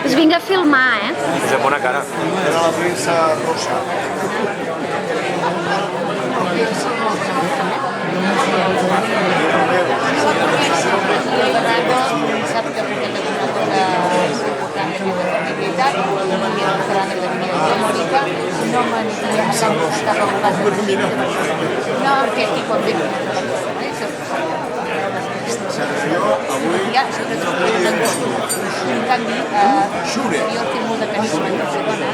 Us vinc a filmar, eh? Josep, bona cara. Era la premsa rosa. Sap que perquè és una cosa important de competitivitat, i el faran de la Unió Econòmica, no m'aniria a estar regulat. No, que tipus de ja, sobretot en canvi, jo tinc molt de carisma en Barcelona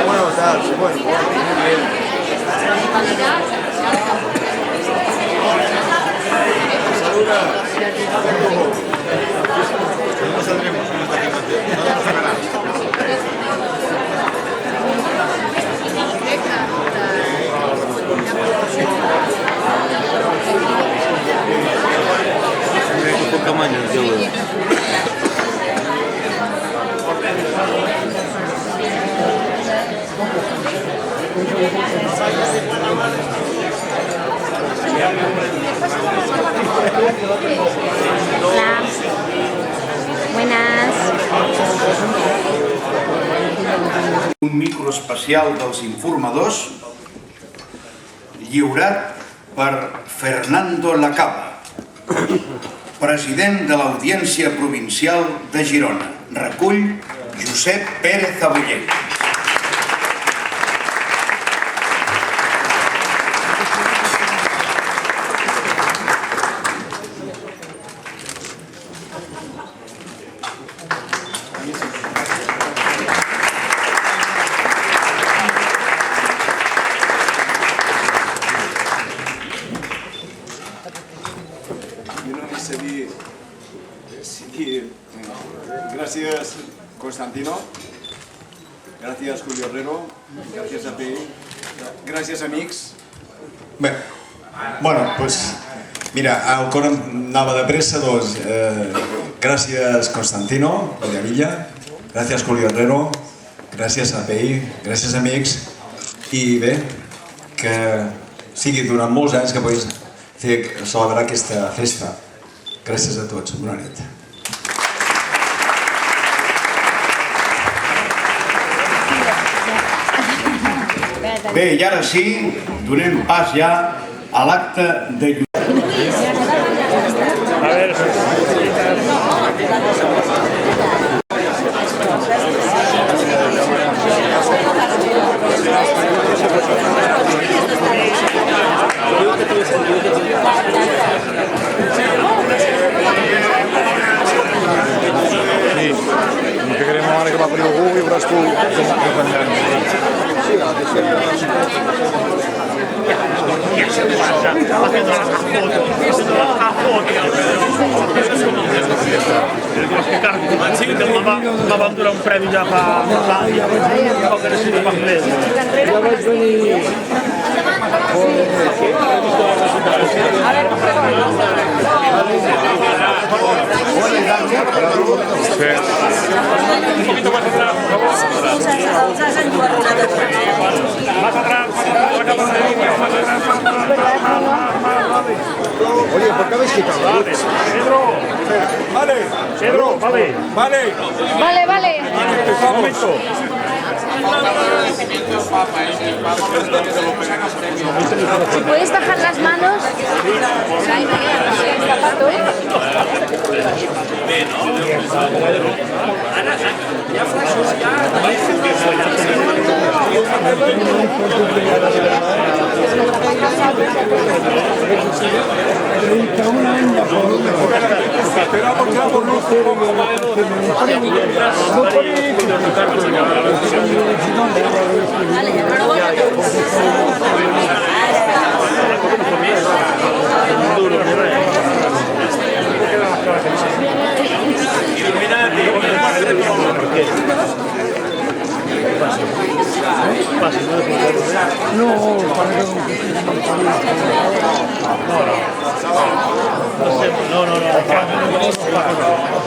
Bueno, tal, bueno. Saluda. No saldremos en esta filmación. No nos sacarán. Qué tamaño el tío. Hola. Buenas. Un micro especial dels informadors lliurat per Fernando Lacaba, president de l'Audiència Provincial de Girona. Recull Josep Pérez Aboller. Gracias, Constantino. Gracias, Julio Herrero. Gracias a ti. Gracias, amics. Bé, bueno, pues, mira, el cor anava de pressa, doncs, gràcies, Constantino, Villa, gràcies, Julio Herrero, gràcies a API, gràcies, amics, i bé, que sigui durant molts anys que puguis celebrar aquesta festa. Gràcies a tots, bona nit. Bé, i ara sí, donem pas ja a l'acte de El que queremos ahora que va a poner algú i veuràs tu com aprendran. Sí, que la van durar un premi ja fa l'any, poc que necessita per més. Ja vaig venir... Un poquito más atrás, por favor. Más atrás, Oye, ¿por qué habéis quitado? Pedro, Vale. Pedro, vale. Vale. Vale, vale. Un momento. Si puedes bajar las manos. Vale, enhorabuena.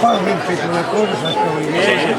Poi mi fece una cosa, facciamo i miei.